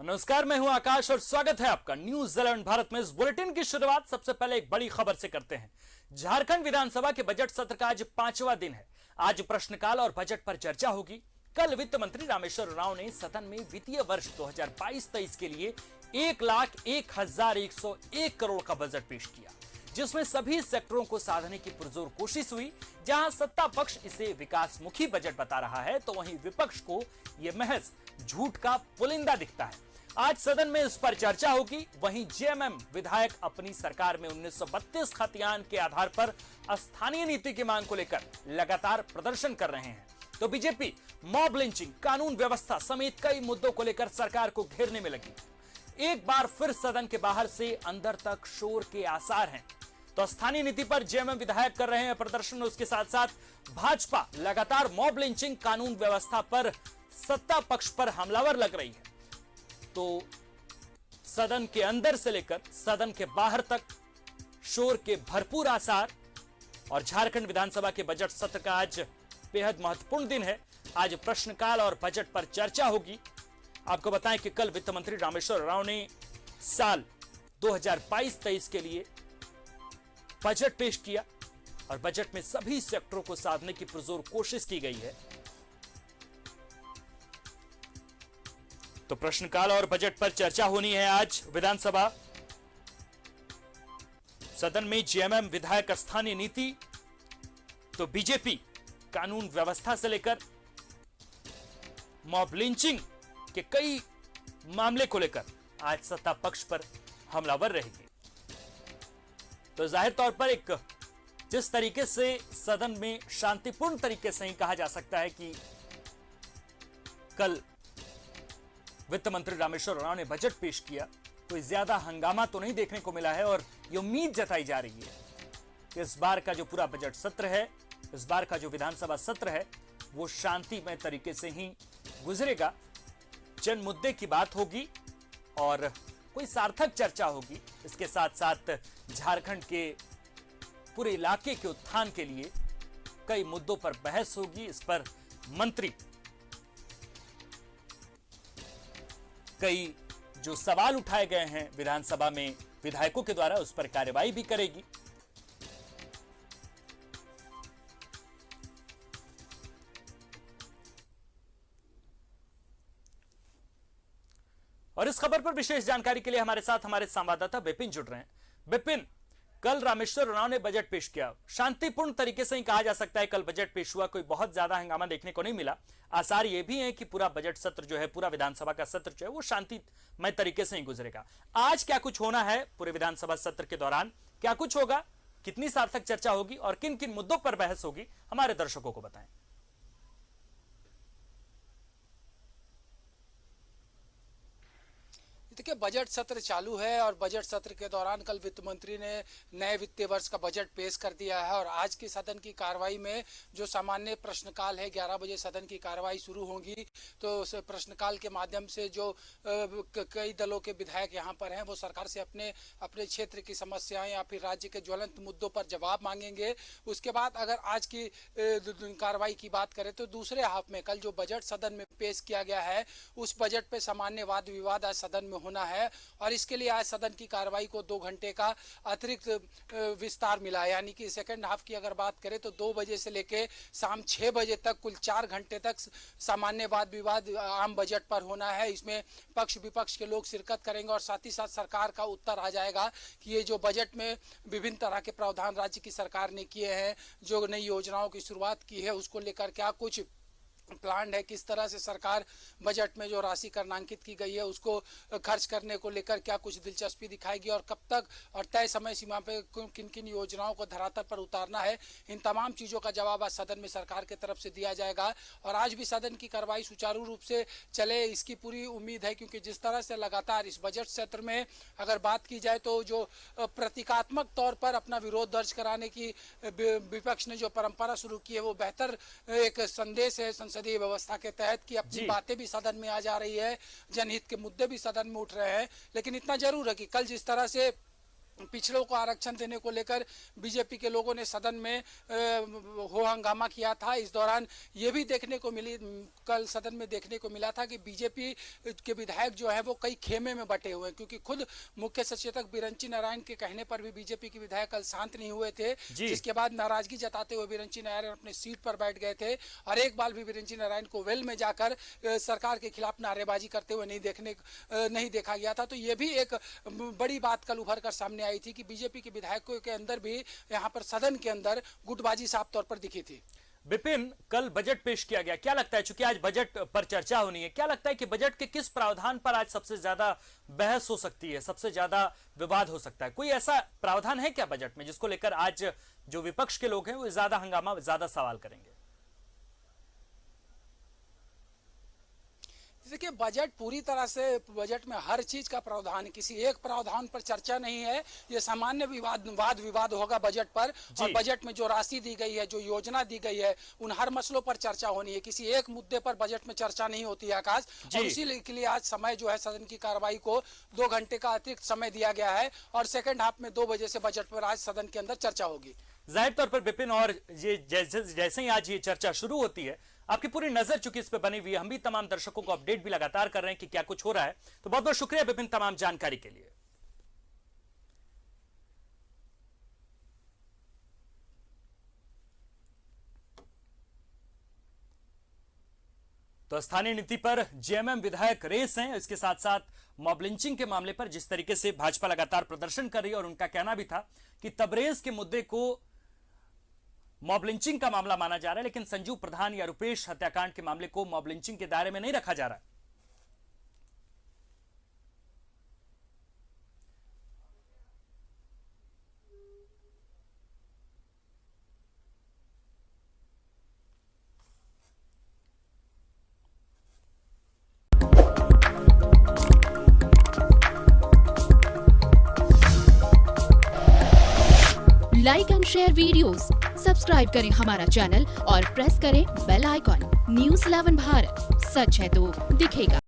नमस्कार, मैं हूं आकाश और स्वागत है आपका न्यूज 11 भारत में। इस बुलेटिन की शुरुआत सबसे पहले एक बड़ी खबर से करते हैं। झारखंड विधानसभा के बजट सत्र का आज 5वां दिन है। आज प्रश्नकाल और बजट पर चर्चा होगी। कल वित्त मंत्री रामेश्वर उरांव ने सदन में वित्तीय वर्ष 2022-23 के लिए 1,01,101 करोड़ का बजट पेश किया, जिसमें सभी सेक्टरों को साधने की पुरजोर कोशिश हुई। जहां सत्ता पक्ष इसे विकासमुखी बजट बता रहा है, तो वहीं विपक्ष को यह महज झूठ का पुलिंदा दिखता है। आज सदन में इस पर चर्चा होगी। वहीं जेएमएम विधायक अपनी सरकार में 1932 खतियान के आधार पर स्थानीय नीति की मांग को लेकर लगातार प्रदर्शन कर रहे हैं, तो बीजेपी मॉब लिंचिंग, कानून व्यवस्था समेत कई मुद्दों को लेकर सरकार को घेरने में लगी। एक बार फिर सदन के बाहर से अंदर तक शोर के आसार हैं। तो स्थानीय नीति पर जेएमएम विधायक कर रहे हैं प्रदर्शन, उसके साथ साथ भाजपा लगातार मॉब लिंचिंग, कानून व्यवस्था पर सत्ता पक्ष पर हमलावर लग रही है। तो सदन के अंदर से लेकर सदन के बाहर तक शोर के भरपूर आसार। और झारखंड विधानसभा के बजट सत्र का आज बेहद महत्वपूर्ण दिन है। आज प्रश्नकाल और बजट पर चर्चा होगी। आपको बताएं कि कल वित्त मंत्री रामेश्वर उरांव ने साल 2022-23 के लिए बजट पेश किया और बजट में सभी सेक्टरों को साधने की पुरजोर कोशिश की गई है। तो प्रश्नकाल और बजट पर चर्चा होनी है आज विधानसभा सदन में। जेएमएम विधायक स्थानीय नीति, तो बीजेपी कानून व्यवस्था से लेकर मॉब लिंचिंग के कई मामले को लेकर आज सत्ता पक्ष पर हमलावर रहेगी। तो जाहिर तौर पर एक जिस तरीके से सदन में शांतिपूर्ण तरीके से ही कहा जा सकता है कि कल वित्त मंत्री रामेश्वर उरांव ने बजट पेश किया, कोई ज्यादा हंगामा तो नहीं देखने को मिला है। और ये उम्मीद जताई जा रही है कि इस बार का जो पूरा बजट सत्र है, इस बार का जो विधानसभा सत्र है, वो शांतिमय तरीके से ही गुजरेगा। जन मुद्दे की बात होगी और कोई सार्थक चर्चा होगी। इसके साथ साथ झारखंड के पूरे इलाके के उत्थान के लिए कई मुद्दों पर बहस होगी। इस पर मंत्री कई जो सवाल उठाए गए हैं विधानसभा में विधायकों के द्वारा, उस पर कार्रवाई भी करेगी। और इस खबर पर विशेष जानकारी के लिए हमारे साथ हमारे संवाददाता विपिन जुड़ रहे हैं। विपिन, कल रामेश्वर उरांव ने बजट पेश किया, शांतिपूर्ण तरीके से ही कहा जा सकता है कल बजट पेश हुआ, कोई बहुत ज्यादा हंगामा देखने को नहीं मिला। आसार ये भी है कि पूरा बजट सत्र जो है, पूरा विधानसभा का सत्र जो है, वो शांतिमय तरीके से ही गुजरेगा। आज क्या कुछ होना है पूरे विधानसभा सत्र के दौरान, क्या कुछ होगा, कितनी सार्थक चर्चा होगी और किन किन मुद्दों पर बहस होगी, हमारे दर्शकों को बताएं। देखिए, बजट सत्र चालू है और बजट सत्र के दौरान कल वित्त मंत्री ने नए वित्तीय वर्ष का बजट पेश कर दिया है। और आज की सदन की कार्रवाई में जो सामान्य प्रश्नकाल है, 11 बजे सदन की कार्रवाई शुरू होगी। तो उस प्रश्नकाल के माध्यम से जो कई दलों के विधायक यहाँ पर हैं, वो सरकार से अपने अपने क्षेत्र की समस्याएं या फिर राज्य के ज्वलंत मुद्दों पर जवाब मांगेंगे। उसके बाद अगर आज की कार्रवाई की बात करें तो दूसरे हाफ में कल जो बजट सदन में पेश किया गया है, उस बजट पे सामान्य वाद विवाद आज सदन में होना है। और इसके लिए आज सदन की कार्रवाई को 2 घंटे का अतिरिक्त विस्तार मिला है। यानी कि सेकंड हाफ की अगर बात करें तो 2 बजे से लेके शाम 6 बजे तक कुल 4 घंटे तक सामान्य वाद विवाद आम बजट पर होना है। इसमें पक्ष विपक्ष के लोग शिरकत करेंगे और साथ ही साथ सरकार का उत्तर आ जाएगा कि ये जो बजट में विभिन्न तरह के प्रावधान राज्य की सरकार ने किए हैं, जो नई योजनाओं की शुरुआत की है, उसको लेकर क्या कुछ प्लान है, किस तरह से सरकार बजट में जो राशि करणांकित की गई है उसको खर्च करने को लेकर क्या कुछ दिलचस्पी दिखाएगी और कब तक और तय समय सीमा पे किन किन योजनाओं को धरातल पर उतारना है, इन तमाम चीज़ों का जवाब आज सदन में सरकार की तरफ से दिया जाएगा। और आज भी सदन की कार्रवाई सुचारू रूप से चले, इसकी पूरी उम्मीद है, क्योंकि जिस तरह से लगातार इस बजट सत्र में अगर बात की जाए तो जो प्रतीकात्मक तौर पर अपना विरोध दर्ज कराने की विपक्ष ने जो परंपरा शुरू की है, वो बेहतर एक संदेश है संसदीय व्यवस्था के तहत कि अपनी बातें भी सदन में आ जा रही है, जनहित के मुद्दे भी सदन में उठ रहे हैं। लेकिन इतना जरूर है कि कल जिस तरह से पिछड़ों को आरक्षण देने को लेकर बीजेपी के लोगों ने सदन में हो हंगामा किया था। इस दौरान ये भी देखने को मिली, कल सदन में देखने को मिला था कि बीजेपी के विधायक जो है वो कई खेमे में बटे हुए हैं, क्योंकि खुद मुख्य सचेतक बिरंची नारायण के कहने पर भी बीजेपी के विधायक कल शांत नहीं हुए थे, जिसके बाद नाराजगी जताते हुए बिरंची नारायण अपने सीट पर बैठ गए थे और एक बार भी बिरंची नारायण को वेल में जाकर सरकार के खिलाफ नारेबाजी करते हुए नहीं देखा गया था। तो ये भी एक बड़ी बात कल उभर कर सामने आई थी कि बीजेपी के विधायकों के अंदर भी यहाँ पर सदन के अंदर गुटबाजी साफ तौर पर दिखी थी। विपिन, कल बजट पेश किया गया, क्या लगता है, चूंकि आज बजट पर चर्चा होनी है, क्या लगता है कि बजट के किस प्रावधान पर आज सबसे ज्यादा बहस हो सकती है, सबसे ज्यादा विवाद हो सकता है? कोई ऐसा प्रावधान है क्या बजट में जिसको लेकर आज जो विपक्ष के लोग हैं वो ज्यादा हंगामा, ज्यादा सवाल करेंगे? देखिए, बजट पूरी तरह से, बजट में हर चीज का प्रावधान, किसी एक प्रावधान पर चर्चा नहीं है। ये सामान्य वाद विवाद होगा बजट पर, और बजट में जो राशि दी गई है, जो योजना दी गई है, उन हर मसलों पर चर्चा होनी है। किसी एक मुद्दे पर बजट में चर्चा नहीं होती है, आकाश। और इसी के लिए आज समय जो है सदन की कार्रवाई को 2 घंटे का अतिरिक्त समय दिया गया है और सेकेंड हाफ में 2 बजे से बजट पर आज सदन के अंदर चर्चा होगी। जाहिर तौर पर विपिन, और ये जैसे ही आज ये चर्चा शुरू होती है, आपकी पूरी नजर चूंकि इस पे बनी हुई है, हम भी तमाम दर्शकों को अपडेट भी लगातार कर रहे हैं कि क्या कुछ हो रहा है। तो बहुत बहुत शुक्रिया विपिन तमाम जानकारी के लिए। तो स्थानीय नीति पर जेएमएम विधायक रेस हैं, इसके साथ साथ मॉब लिंचिंग के मामले पर जिस तरीके से भाजपा लगातार प्रदर्शन कर रही है, और उनका कहना भी था कि तबरेज के मुद्दे को मॉब लिंचिंग का मामला माना जा रहा है, लेकिन संजू प्रधान या रुपेश हत्याकांड के मामले को मॉब लिंचिंग के दायरे में नहीं रखा जा रहा है। Like and share videos, subscribe करें हमारा चैनल और प्रेस करें बेल आइकॉन। न्यूज़ 11 भारत, सच है तो दिखेगा।